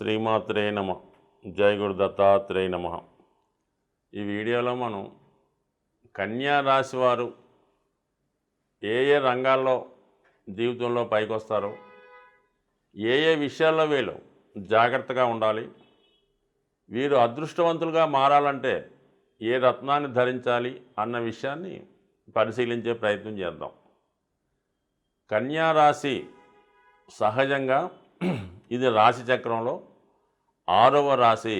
శ్రీమాత్రే నమ. జై గురు దత్తాత్రేయ నమ. ఈ వీడియోలో మనం కన్యా రాశి వారు ఏ ఏ రంగాల్లో జీవితంలో పైకి వస్తారో, ఏ ఏ విషయాల్లో వీళ్ళు జాగ్రత్తగా ఉండాలి, వీరు అదృష్టవంతులుగా మారాలంటే ఏ రత్నాన్ని ధరించాలి అన్న విషయాన్ని పరిశీలించే ప్రయత్నం చేద్దాం. కన్యా రాశి సహజంగా ఇది రాశి చక్రంలో 6వ రాశి.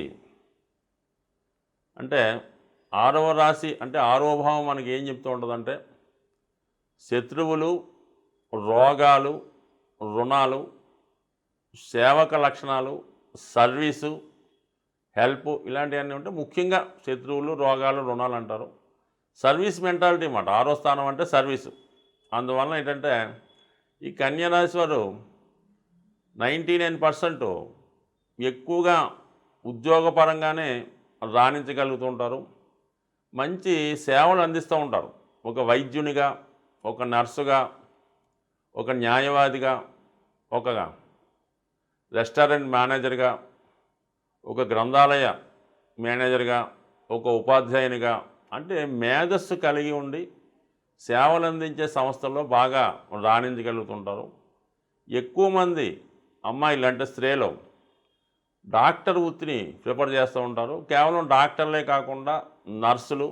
అంటే 6వ రాశి అంటే 6వ భావం మనకి ఏం చెప్తూ ఉంటుందంటే శత్రువులు, రోగాలు, రుణాలు, సేవక లక్షణాలు, సర్వీసు, హెల్ప్ ఇలాంటివన్నీ ఉంటే ముఖ్యంగా శత్రువులు, రోగాలు, రుణాలు అంటారు. సర్వీస్ మెంటాలిటీ అన్నమాట. 6వ స్థానం అంటే సర్వీసు. అందువలన ఏంటంటే ఈ కన్యా రాశి వారు 99% ఎక్కువగా ఉద్యోగపరంగానే రాణించగలుగుతూ ఉంటారు. మంచి సేవలు అందిస్తూ ఉంటారు. ఒక వైద్యునిగా, ఒక నర్సుగా, ఒక న్యాయవాదిగా, ఒక రెస్టారెంట్ మేనేజర్గా, ఒక గ్రంథాలయ మేనేజర్గా, ఒక ఉపాధ్యాయునిగా, అంటే మేధస్సు కలిగి ఉండి సేవలు అందించే సంస్థల్లో బాగా రాణించగలుగుతుంటారు. ఎక్కువ మంది అమ్మాయిలు అంటే స్త్రీలు డాక్టర్ వృత్తిని ప్రిఫర్ చేస్తూ ఉంటారు. కేవలం డాక్టర్లే కాకుండా నర్సులు,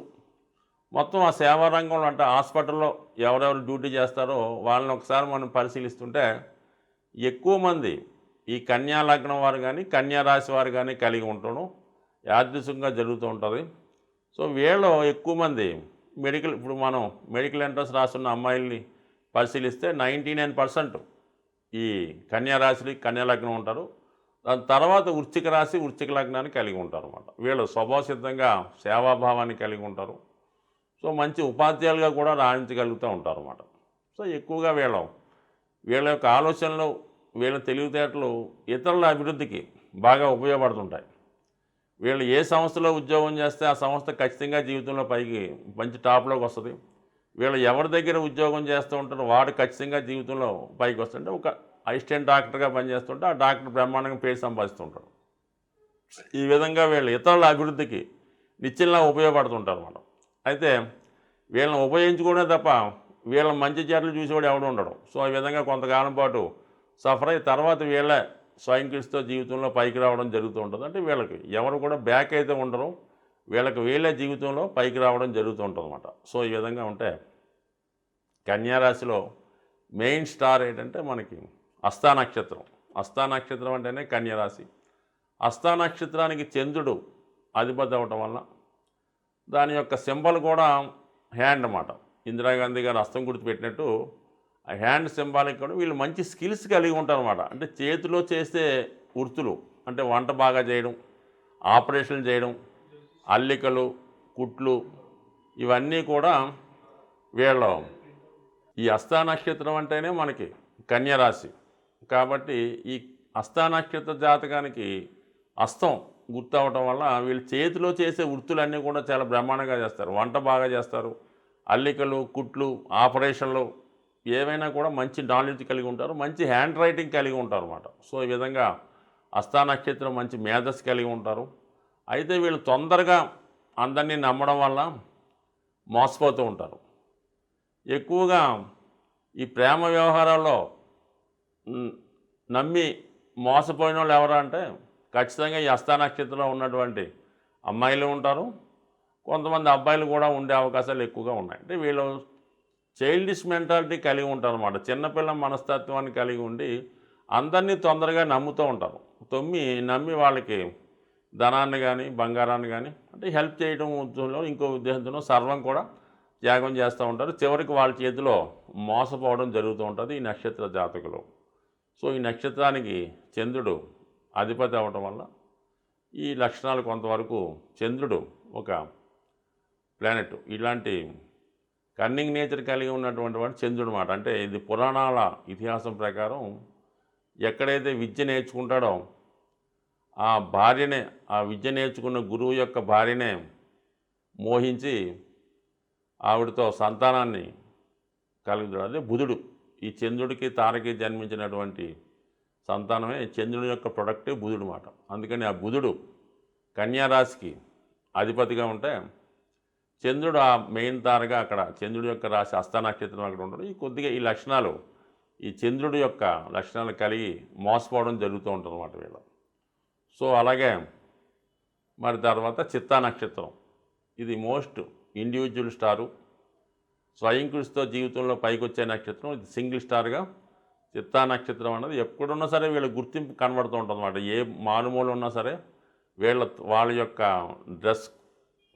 మొత్తం ఆ సేవా రంగంలో అంటే హాస్పిటల్లో ఎవరెవరు డ్యూటీ చేస్తారో వాళ్ళని ఒకసారి మనం పరిశీలిస్తుంటే ఎక్కువ మంది ఈ కన్యా లగ్నం వారు కానీ కన్యా రాశి వారు కానీ కలిగి ఉండడం యాదృచ్ఛికంగా జరుగుతూ ఉంటుంది. సో వీళ్ళు ఎక్కువ మంది ఇప్పుడు మనం మెడికల్ ఎంట్రన్స్ రాస్తున్న అమ్మాయిల్ని పరిశీలిస్తే 99% ఈ కన్యా రాశి, కన్యా లగ్నం ఉంటారు. దాని తర్వాత వృశ్చిక రాశి, వృశ్చిక లగ్నాన్ని కలిగి ఉంటారు అన్నమాట. వీళ్ళు స్వభావసిద్ధంగా సేవాభావాన్ని కలిగి ఉంటారు. సో మంచి ఉపాధ్యాయులుగా కూడా రాణించగలుగుతూ ఉంటారు అన్నమాట. సో ఎక్కువగా వీళ్ళ యొక్క ఆలోచనలు, వీళ్ళ తెలివితేటలు ఇతరుల అభివృద్ధికి బాగా ఉపయోగపడుతుంటాయి. వీళ్ళు ఏ సంస్థలో ఉద్యోగం చేస్తే ఆ సంస్థ ఖచ్చితంగా జీవితంలో పైకి మంచి టాప్లోకి వస్తుంది. వీళ్ళు ఎవరి దగ్గర ఉద్యోగం చేస్తూ ఉంటారో వాడు ఖచ్చితంగా జీవితంలో పైకి వస్తుంటే ఒక అసిస్టెంట్ డాక్టర్గా పనిచేస్తుంటే ఆ డాక్టర్ బ్రహ్మాండంగా పేరు సంపాదిస్తుంటారు. ఈ విధంగా వీళ్ళు ఇతరుల అభివృద్ధికి నిత్యంలా ఉపయోగపడుతుంటారు అన్నమాట. అయితే వీళ్ళని ఉపయోగించుకోవడమే తప్ప వీళ్ళ మంచి చెడ్డలు చూసేవాడు ఎవడు ఉండడు. సో ఈ విధంగా కొంతకాలం పాటు సఫర్ అయ్యి తర్వాత వీళ్ళే స్వయం కృషితో జీవితంలో పైకి రావడం జరుగుతూ ఉంటుంది. అంటే వీళ్ళకి ఎవరు కూడా బ్యాక్ అయితే ఉండరు, వీళ్ళకి వీళ్ళే జీవితంలో పైకి రావడం జరుగుతూ ఉంటుంది అన్నమాట. సో ఈ విధంగా ఉంటే కన్యా రాశిలో మెయిన్ స్టార్ ఏంటంటే మనకి హస్తా నక్షత్రం. హస్తా నక్షత్రం అంటేనే కన్యా రాశి. హస్తా నక్షత్రానికి చంద్రుడు అధిపతి అవ్వటం వల్ల దాని యొక్క సింబల్ కూడా హ్యాండ్ అన్నమాట. ఇందిరాగాంధీ గారు హస్తం గుర్తు పెట్టినట్టు ఆ హ్యాండ్ సింబాలిక్ కూడా వీళ్ళు మంచి స్కిల్స్ కలిగి ఉంటారు అన్నమాట. అంటే చేతిలో చేసే వృత్తులు అంటే వంట బాగా చేయడం, ఆపరేషన్లు చేయడం, అల్లికలు, కుట్లు ఇవన్నీ కూడా వీళ్ళు ఈ హస్తా నక్షత్రం అంటేనే మనకి కన్యా రాశి. కాబట్టి ఈ హస్తా నక్షత్ర జాతకానికి హస్తం గుర్తు అవ్వటం వల్ల వీళ్ళు చేతిలో చేసే వృత్తులన్నీ కూడా చాలా బ్రహ్మాండంగా చేస్తారు. వంట బాగా చేస్తారు, అల్లికలు, కుట్లు, ఆపరేషన్లు ఏవైనా కూడా మంచి నాలెడ్జ్ కలిగి ఉంటారు, మంచి హ్యాండ్ రైటింగ్ కలిగి ఉంటారు అన్నమాట. సో ఈ విధంగా హస్తా నక్షత్రం మంచి మేధస్సు కలిగి ఉంటారు. అయితే వీళ్ళు తొందరగా అందరినీ నమ్మడం వల్ల మోసపోతూ ఉంటారు. ఎక్కువగా ఈ ప్రేమ వ్యవహారాల్లో నమ్మి మోసపోయిన వాళ్ళు ఎవరు అంటే ఖచ్చితంగా ఈ హస్తా నక్షత్రంలో ఉన్నటువంటి అమ్మాయిలు ఉంటారు, కొంతమంది అబ్బాయిలు కూడా ఉండే అవకాశాలు ఎక్కువగా ఉన్నాయి. అంటే వీళ్ళు చైల్డిష్ మెంటాలిటీ కలిగి ఉంటారు అన్నమాట. చిన్నపిల్ల మనస్తత్వాన్ని కలిగి ఉండి అందరినీ తొందరగా నమ్ముతూ ఉంటారు. నమ్మి వాళ్ళకి ధనాన్ని కానీ బంగారాన్ని కానీ అంటే హెల్ప్ చేయడం ఉద్దేశంలో ఇంకో ఉద్దేశంతో సర్వం కూడా త్యాగం చేస్తూ ఉంటారు. చివరికి వాళ్ళ చేతిలో మోసపోవడం జరుగుతూ ఉంటుంది ఈ నక్షత్ర జాతకులు. సో ఈ నక్షత్రానికి చంద్రుడు అధిపతి అవ్వటం వల్ల ఈ లక్షణాలు కొంతవరకు చంద్రుడు ఒక ప్లానెట్ ఇలాంటి కన్నింగ్ నేచర్ కలిగి ఉన్నటువంటి వాడు చంద్రుడు అన్నమాట. అంటే ఇది పురాణాల ఇతిహాసం ప్రకారం ఎక్కడైతే విద్య నేర్చుకుంటాడో ఆ విద్య నేర్చుకున్న గురువు యొక్క భార్యనే మోహించి ఆవిడతో సంతానాన్ని కలుగుతాడు. అదే బుధుడు. ఈ చంద్రుడికి తారకి జన్మించినటువంటి సంతానమే చంద్రుని యొక్క ప్రొడక్టే బుధుడు మాట. అందుకని ఆ బుధుడు కన్యా రాశికి అధిపతిగా ఉంటే చంద్రుడు ఆ మెయిన్ తారగా అక్కడ చంద్రుడి యొక్క రాశి హస్త నక్షత్రం అక్కడ ఉండడం ఈ కొద్దిగా ఈ లక్షణాలు ఈ చంద్రుడి యొక్క లక్షణాలు కలిగి మోసపోవడం జరుగుతూ ఉంటుంది అన్నమాట వీళ్ళు. సో అలాగే మరి తర్వాత చిత్తా నక్షత్రం ఇది మోస్ట్ ఇండివిజువల్ స్టారు, స్వయం కృషితో జీవితంలో పైకి వచ్చే నక్షత్రం. ఇది సింగిల్ స్టార్గా చిత్తా నక్షత్రం అన్నది ఎక్కడున్నా సరే వీళ్ళ గుర్తింపు కనబడుతూ ఉంటుంది అన్నమాట. ఏ మారుమూల ఉన్నా సరే వాళ్ళ యొక్క డ్రెస్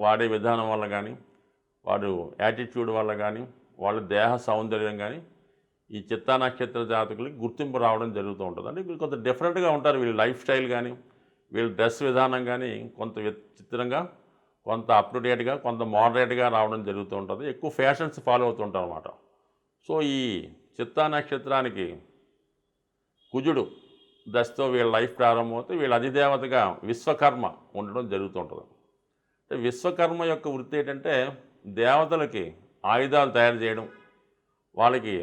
వాడే విధానం వల్ల కానీ, వాడు యాటిట్యూడ్ వల్ల కానీ, వాళ్ళ దేహ సౌందర్యం కానీ ఈ చిత్తా నక్షత్ర జాతకులకి గుర్తింపు రావడం జరుగుతూ ఉంటుంది. అంటే వీళ్ళు కొంత డిఫరెంట్గా ఉంటారు. వీళ్ళ లైఫ్ స్టైల్ కానీ, వీళ్ళ డ్రెస్ విధానం కానీ కొంత విచిత్రంగా, కొంత అప్ టు డేట్గా, కొంత మోడరేట్గా రావడం జరుగుతూ ఉంటుంది. ఎక్కువ ఫ్యాషన్స్ ఫాలో అవుతుంటారు అన్నమాట. సో ఈ చిత్తా నక్షత్రానికి కుజుడు దశతో వీళ్ళ లైఫ్ ప్రారంభమవుతే వీళ్ళ అధిదేవతగా విశ్వకర్మ ఉండడం జరుగుతూ ఉంటుంది. అంటే విశ్వకర్మ యొక్క వృత్తి ఏంటంటే దేవతలకి ఆయుధాలు తయారు చేయడం, వాళ్ళకి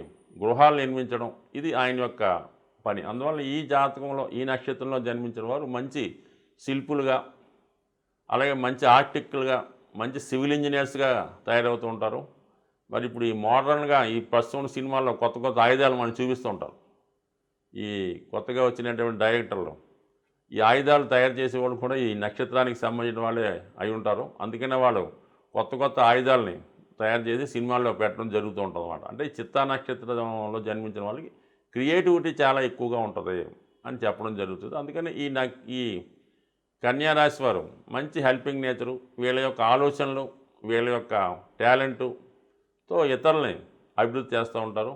గృహాలు నిర్మించడం, ఇది ఆయన యొక్క పని. అందువల్ల ఈ జాతకంలో ఈ నక్షత్రంలో జన్మించిన వారు మంచి శిల్పులుగా, అలాగే మంచి ఆర్కిటెక్టులుగా, మంచి సివిల్ ఇంజనీర్స్గా తయారవుతూ ఉంటారు. మరి ఇప్పుడు ఈ మోడర్న్గా ఈ ప్రస్తుతం సినిమాల్లో కొత్త కొత్త ఆయుధాలు మనం చూపిస్తూ ఉంటారు. ఈ కొత్తగా వచ్చినటువంటి డైరెక్టర్లు ఈ ఆయుధాలు తయారు చేసేవాళ్ళు కూడా ఈ నక్షత్రానికి సంబంధించిన వాళ్ళే అయి ఉంటారు. అందుకనే వాళ్ళు కొత్త కొత్త ఆయుధాలని తయారు చేసి సినిమాల్లో పెట్టడం జరుగుతూ ఉంటుంది అన్నమాట. అంటే ఈ చిత్తా నక్షత్రంలో జన్మించిన వాళ్ళకి క్రియేటివిటీ చాలా ఎక్కువగా ఉంటుంది అని చెప్పడం జరుగుతుంది. అందుకని ఈ కన్యా రాశి వారు మంచి హెల్పింగ్ నేచరు, వీళ్ళ యొక్క ఆలోచనలు, వీళ్ళ యొక్క టాలెంటుతో ఇతరులని అభివృద్ధి చేస్తూ ఉంటారు.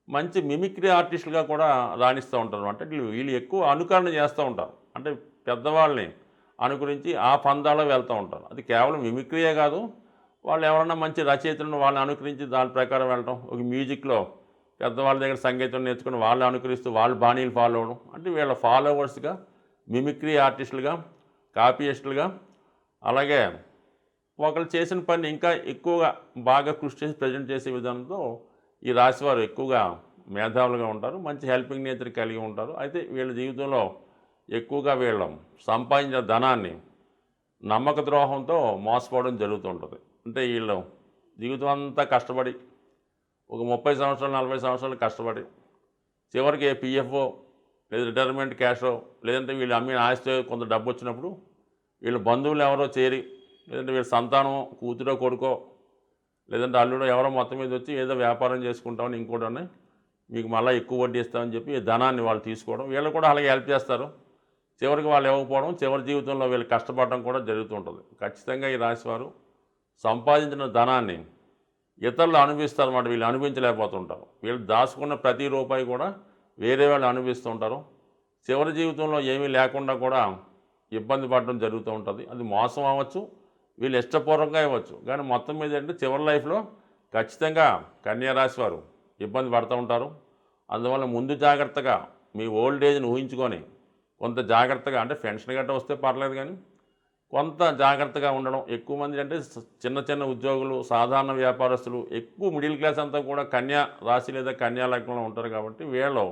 మంచి మిమిక్రీ ఆర్టిస్టులుగా కూడా రాణిస్తూ ఉంటారు. అంటే వీళ్ళు ఎక్కువ అనుకరణ చేస్తూ ఉంటారు. అంటే పెద్దవాళ్ళని అనుకరించి ఆ పందాలో వెళ్తూ ఉంటారు. అది కేవలం మిమిక్రీయే కాదు, వాళ్ళు ఎవరన్నా మంచి రచయితలను వాళ్ళని అనుకరించి దాని ప్రకారం వెళ్ళడం, ఒక మ్యూజిక్లో పెద్దవాళ్ళ దగ్గర సంగీతం నేర్చుకుని వాళ్ళని అనుకరిస్తూ వాళ్ళ బాణీలు ఫాలో అవ్వడం. అంటే వీళ్ళ ఫాలోవర్స్గా మిమిక్రీ ఆర్టిస్టులుగా, కాపీయిస్టులుగా, అలాగే ఒకళ్ళు చేసిన పని ఇంకా ఎక్కువగా బాగా కృషి చేసి ప్రజెంట్ చేసే విధానంతో ఈ రాశివారు ఎక్కువగా మేధావులుగా ఉంటారు. మంచి హెల్పింగ్ నేచర్ కలిగి ఉంటారు. అయితే వీళ్ళ జీవితంలో ఎక్కువగా వీళ్ళ సంపాదించిన ధనాన్ని నమ్మక ద్రోహంతో మోసపోవడం జరుగుతుంటుంది. అంటే వీళ్ళు జీవితం అంతా కష్టపడి ఒక 30 సంవత్సరాలు 40 సంవత్సరాలు కష్టపడి చివరికి పిఎఫ్ఓ లేదా రిటైర్మెంట్ క్యాషో లేదంటే వీళ్ళు అమ్మిన ఆస్తి కొంత డబ్బు వచ్చినప్పుడు వీళ్ళ బంధువులు ఎవరో చేరి, లేదంటే వీళ్ళ సంతానం కూతురో కొడుకో లేదంటే అల్లుడో ఎవరో మొత్తం మీద వచ్చి ఏదో వ్యాపారం చేసుకుంటామని ఇంకోటని మీకు మళ్ళీ ఎక్కువ వడ్డీ ఇస్తామని చెప్పి ఈ ధనాన్ని వాళ్ళు తీసుకోవడం, వీళ్ళు కూడా అలాగే హెల్ప్ చేస్తారు. చివరికి వాళ్ళు ఇవ్వకపోవడం, చివరి జీవితంలో వీళ్ళు కష్టపడడం కూడా జరుగుతుంటుంది. ఖచ్చితంగా ఈ రాశివారు సంపాదించిన ధనాన్ని ఇతరులు అనుభవిస్తారు అన్నమాట. వీళ్ళు అనుభవించలేకపోతుంటారు. వీళ్ళు దాచుకున్న ప్రతి రూపాయి కూడా వేరే వాళ్ళు అనుభవిస్తూ ఉంటారు. చివరి జీవితంలో ఏమీ లేకుండా కూడా ఇబ్బంది పడడం జరుగుతూ ఉంటుంది. అది మోసం అవ్వచ్చు, వీళ్ళు ఇష్టపూర్వకంగా ఇవ్వచ్చు. కానీ మొత్తం మీద అంటే చివరి లైఫ్లో ఖచ్చితంగా కన్యా రాశి వారు ఇబ్బంది పడుతూ ఉంటారు. అందువల్ల ముందు జాగ్రత్తగా మీ ఓల్డ్ ఏజ్ని ఊహించుకొని కొంత జాగ్రత్తగా, అంటే పెన్షన్ గట్ట వస్తే పర్లేదు కానీ కొంత జాగ్రత్తగా ఉండడం. ఎక్కువ మంది అంటే చిన్న చిన్న ఉద్యోగులు, సాధారణ వ్యాపారస్తులు, ఎక్కువ మిడిల్ క్లాస్ అంతా కూడా కన్యా రాశి లేదా కన్యా లగ్నంలో ఉంటారు. కాబట్టి వీళ్ళు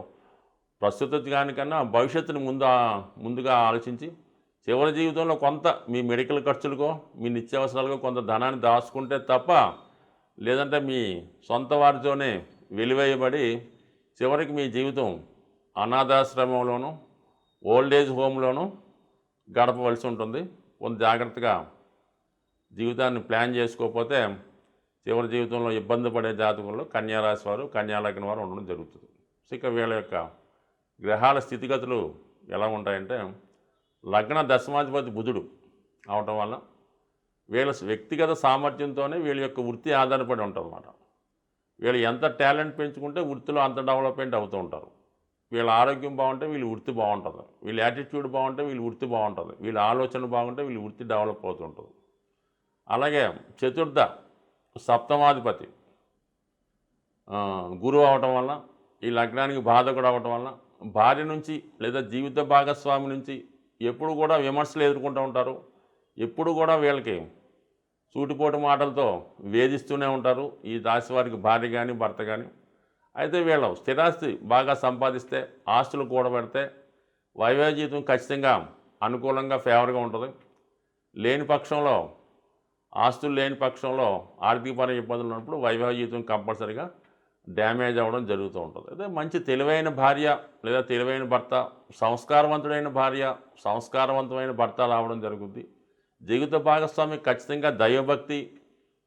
ప్రస్తుత దానికన్నా భవిష్యత్తుని ముందుగా ఆలోచించి చివరి జీవితంలో కొంత మీ మెడికల్ ఖర్చులకో, మీ నిత్యావసరాలకో కొంత ధనాన్ని దాచుకుంటే తప్ప, లేదంటే మీ సొంత వారితోనే వెలివేయబడి చివరికి మీ జీవితం అనాథాశ్రమంలోనూ ఓల్డేజ్ హోమ్లోనూ గడపవలసి ఉంటుంది. కొంత జాగ్రత్తగా జీవితాన్ని ప్లాన్ చేసుకోకపోతే చివరి జీవితంలో ఇబ్బంది పడే జాతకంలో కన్యా రాశి వారు, కన్యా లగ్నం వారు ఉండడం జరుగుతుంది. ఇక వీళ్ళ యొక్క గ్రహాల స్థితిగతులు ఎలా ఉంటాయంటే, లగ్న దశమాధిపతి బుధుడు అవటం వల్ల వీళ్ళ వ్యక్తిగత సామర్థ్యంతోనే వీళ్ళ యొక్క వృత్తి ఆధారపడి ఉంటుంది అన్నమాట. వీళ్ళు ఎంత టాలెంట్ పెంచుకుంటే వృత్తిలో అంత డెవలప్మెంట్ అవుతూ ఉంటారు. వీళ్ళ ఆరోగ్యం బాగుంటే వీళ్ళ వృత్తి బాగుంటుంది, వీళ్ళ యాటిట్యూడ్ బాగుంటే వీళ్ళ వృత్తి బాగుంటుంది, వీళ్ళ ఆలోచన బాగుంటే వీళ్ళ వృత్తి డెవలప్ అవుతుంటుంది. అలాగే చతుర్థ సప్తమాధిపతి గురువు అవటం వల్ల, ఈ లగ్నానికి బాధకుడు అవటం వల్ల భార్య నుంచి లేదా జీవిత భాగస్వామి నుంచి ఎప్పుడు కూడా విమర్శలు ఎదుర్కొంటూ ఉంటారు. ఎప్పుడు కూడా వీళ్ళకి సూటిపోటు మాటలతో వేధిస్తూనే ఉంటారు ఈ రాశి వారికి భార్య కానీ భర్త కానీ. అయితే వీళ్ళు స్థిరాస్తి బాగా సంపాదిస్తే, ఆస్తులు కూడబెడితే వైవాహిక జీవితం ఖచ్చితంగా అనుకూలంగా ఫేవర్గా ఉంటుంది. లేని పక్షంలో, ఆస్తులు లేని పక్షంలో ఆర్థికపరమైన ఇబ్బందులు ఉన్నప్పుడు వైవాహిక జీవితం కంపల్సరీగా డ్యామేజ్ అవ్వడం జరుగుతూ ఉంటుంది. అదే మంచి తెలివైన భార్య లేదా తెలివైన భర్త, సంస్కారవంతుడైన భార్య, సంస్కారవంతమైన భర్త రావడం జరుగుద్ది. జీవిత భాగస్వామి ఖచ్చితంగా దైవభక్తి,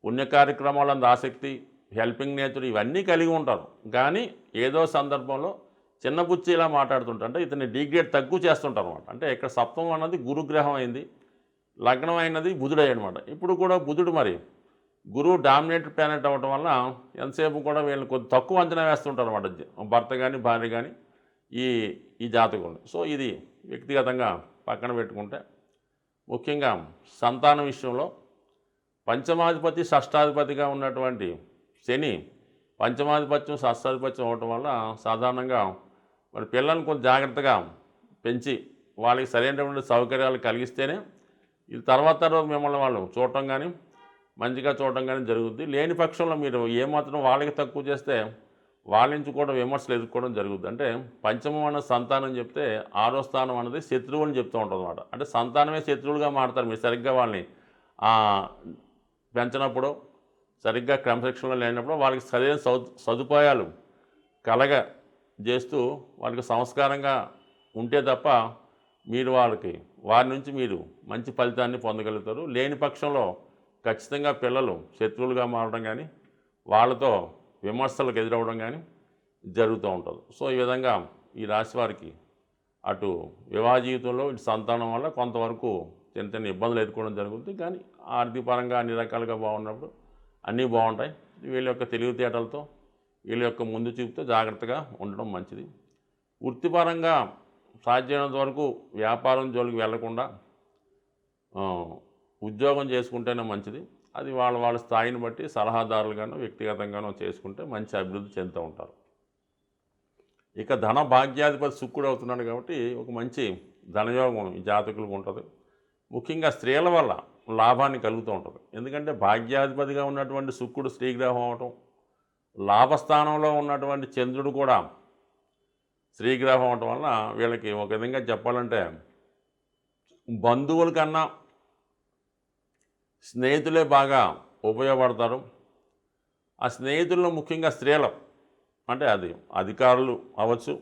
పుణ్య కార్యక్రమాలందు ఆసక్తి, హెల్పింగ్ నేచర్ ఇవన్నీ కలిగి ఉంటారు. కానీ ఏదో సందర్భంలో చిన్నపుచ్చి ఇలా మాట్లాడుతుంటారు. అంటే ఇతన్ని డిగ్రేడ్ తక్కువ చేస్తుంటారు అనమాట. అంటే ఇక్కడ సప్తమం అన్నది గురుగ్రహం అయింది, లగ్నం అయినది బుధుడు అనమాట. ఇప్పుడు కూడా బుధుడు మరి గురువు డామినేటెడ్ ప్లానెట్ అవ్వటం వల్ల ఎంతసేపు కూడా వీళ్ళని కొద్ది తక్కువ అంచనా వేస్తుంటారు అనమాట, భర్త కానీ భార్య కానీ ఈ ఈ జాతకులు. సో ఇది వ్యక్తిగతంగా పక్కన పెట్టుకుంటే, ముఖ్యంగా సంతానం విషయంలో పంచమాధిపతి షష్టాధిపతిగా ఉన్నటువంటి శని పంచమాధిపత్యం షష్టాధిపత్యం అవ్వటం వల్ల సాధారణంగా మరి పిల్లల్ని కొంచెం జాగ్రత్తగా పెంచి వాళ్ళకి సరైనటువంటి సౌకర్యాలు కలిగిస్తేనే ఇది తర్వాత మిమ్మల్ని వాళ్ళు చూడటం కానీ మంచిగా చూడటం కానీ జరుగుద్ది. లేని పక్షంలో మీరు ఏమాత్రం వాళ్ళకి తక్కువ చేస్తే వాళ్ళ నుంచి కూడా విమర్శలు ఎదుర్కోవడం జరుగుద్ది. అంటే పంచమం అన్న సంతానం చెప్తే 6వ స్థానం అన్నది శత్రువు అని చెప్తూ ఉంటుంది అనమాట. అంటే సంతానమే శత్రువులుగా మారుతారు మీరు సరిగ్గా వాళ్ళని పెంచినప్పుడు, సరిగ్గా క్రమశిక్షణలో లేనప్పుడు వాళ్ళకి సరైన సదుపాయాలు కలగ చేస్తూ వాళ్ళకి సంస్కారంగా ఉంటే తప్ప మీరు వారి నుంచి మీరు మంచి ఫలితాన్ని పొందగలుగుతారు. లేని పక్షంలో ఖచ్చితంగా పిల్లలు శత్రువులుగా మారడం కానీ వాళ్ళతో విమర్శలకు ఎదురవడం కానీ జరుగుతూ ఉంటుంది. సో ఈ విధంగా ఈ రాశి వారికి అటు వివాహ జీవితంలో ఇటు సంతానం వల్ల కొంతవరకు చిన్న చిన్న ఇబ్బందులు ఎదుర్కోవడం జరుగుతుంది. కానీ ఆర్థికపరంగా అన్ని రకాలుగా బాగున్నప్పుడు అన్నీ బాగుంటాయి. వీళ్ళ యొక్క తెలివితేటలతో, వీళ్ళ యొక్క ముందు చూపుతో జాగ్రత్తగా ఉండడం మంచిది. వృత్తిపరంగా సాధ్యమైనంత వరకు వ్యాపారం జోలికి వెళ్లకుండా ఉద్యోగం చేసుకుంటేనే మంచిది. అది వాళ్ళ స్థాయిని బట్టి సలహాదారులుగాను వ్యక్తిగతంగానూ చేసుకుంటే మంచి అభివృద్ధి చెందుతూ ఉంటారు. ఇక ధన భాగ్యాధిపతి శుక్రుడు అవుతున్నాడు కాబట్టి ఒక మంచి ధనయోగం ఈ జాతకులకు ఉంటుంది. ముఖ్యంగా స్త్రీల వల్ల లాభాన్ని కలుగుతూ ఉంటుంది. ఎందుకంటే భాగ్యాధిపతిగా ఉన్నటువంటి శుక్రుడు స్త్రీగ్రహం అవటం, లాభస్థానంలో ఉన్నటువంటి చంద్రుడు కూడా స్త్రీగ్రహం అవటం వల్ల వీళ్ళకి ఒక విధంగా చెప్పాలంటే బంధువుల కన్నా స్నేహితులే బాగా ఉపయోగపడతారు. ఆ స్నేహితుల్లో ముఖ్యంగా స్త్రీలు అంటే అది అధికారులు అవ్వచ్చు,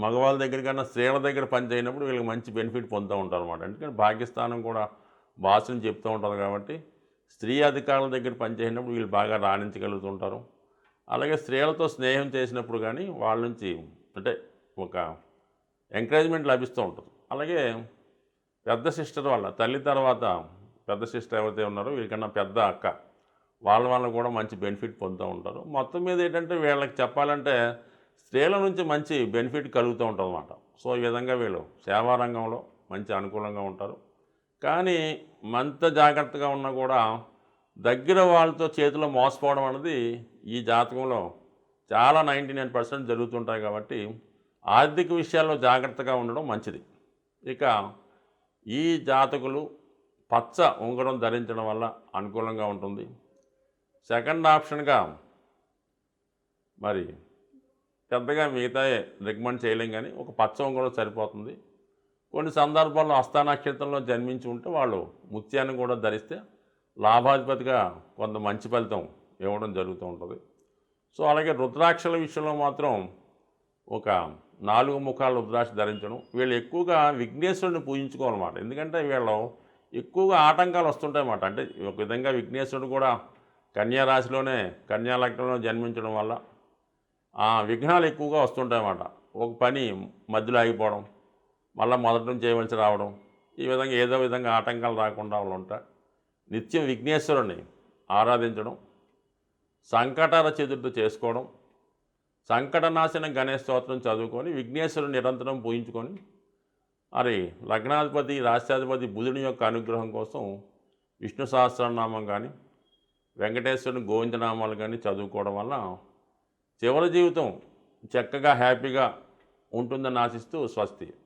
మగవాళ్ళ దగ్గర కన్నా స్త్రీల దగ్గర పని చేయనప్పుడు వీళ్ళకి మంచి బెనిఫిట్ పొందుతూ ఉంటారు అనమాట. ఎందుకంటే భాగ్యస్థానం కూడా బాసుని చెప్తూ ఉంటుంది కాబట్టి స్త్రీ అధికారుల దగ్గర పనిచేసినప్పుడు వీళ్ళు బాగా రాణించగలుగుతుంటారు. అలాగే స్త్రీలతో స్నేహం చేసినప్పుడు కానీ వాళ్ళ నుంచి అంటే ఒక ఎంకరేజ్మెంట్ లభిస్తూ ఉంటుంది. అలాగే పెద్ద సిస్టర్ వల్ల తల్లి తర్వాత పెద్ద సిస్టర్ ఎవరైతే ఉన్నారో వీళ్ళకన్నా పెద్ద అక్క వాళ్ళ కూడా మంచి బెనిఫిట్ పొందుతూ ఉంటారు. మొత్తం మీద ఏంటంటే వీళ్ళకి చెప్పాలంటే స్త్రీల నుంచి మంచి బెనిఫిట్ కలుగుతూ ఉంటుంది అన్నమాట. సో ఈ విధంగా వీళ్ళు సేవా రంగంలో మంచి అనుకూలంగా ఉంటారు. కానీ మంత జాగ్రత్తగా ఉన్నా కూడా దగ్గర వాళ్ళతో చేతిలో మోసపోవడం అనేది ఈ జాతకంలో చాలా 99% జరుగుతుంటాయి. కాబట్టి ఆర్థిక విషయాల్లో జాగ్రత్తగా ఉండడం మంచిది. ఇక ఈ జాతకులు పచ్చ ఉంగరం ధరించడం వల్ల అనుకూలంగా ఉంటుంది. సెకండ్ ఆప్షన్గా మరి పెద్దగా మిగతా రికమెండ్ చేయలేం, కానీ ఒక పచ్చ ఉంగరం సరిపోతుంది. కొన్ని సందర్భాల్లో హస్త నక్షత్రంలో జన్మించి ఉంటే వాళ్ళు ముత్యాన్ని కూడా ధరిస్తే లాభాధిపతిగా కొంత మంచి ఫలితం ఇవ్వడం జరుగుతూ ఉంటుంది. సో అలాగే రుద్రాక్షల విషయంలో మాత్రం ఒక 4 ముఖాల రుద్రాక్ష ధరించడం. వీళ్ళు ఎక్కువగా విఘ్నేశ్వరుని పూజించుకోవాలన్నమాట. ఎందుకంటే వీళ్ళు ఎక్కువగా ఆటంకాలు వస్తుంటాయన్నమాట. అంటే ఒక విధంగా విఘ్నేశ్వరుడు కూడా కన్యా రాశిలోనే కన్యా లగ్నంలో జన్మించడం వల్ల విఘ్నాలు ఎక్కువగా వస్తుంటాయన్నమాట. ఒక పని మధ్యలో ఆగిపోవడం, మళ్ళీ మొదటి నుంచి చేయవలసి రావడం, ఈ విధంగా ఏదో విధంగా ఆటంకాలు రాకుండా వాళ్ళు ఉంటారు. నిత్యం విఘ్నేశ్వరుని ఆరాధించడం, సంకటాల చతుర్థి చేసుకోవడం, సంకటనాశన గణేష్ స్తోత్రం చదువుకొని విఘ్నేశ్వరుని నిరంతరం పూజించుకొని మరి లగ్నాధిపతి రాష్ట్రాధిపతి బుధుని యొక్క అనుగ్రహం కోసం విష్ణు సహస్రనామం కానీ వెంకటేశ్వరుని గోవిందనామాలు కానీ చదువుకోవడం వల్ల చివరి జీవితం చక్కగా హ్యాపీగా ఉంటుందని ఆశిస్తూ స్వస్తి.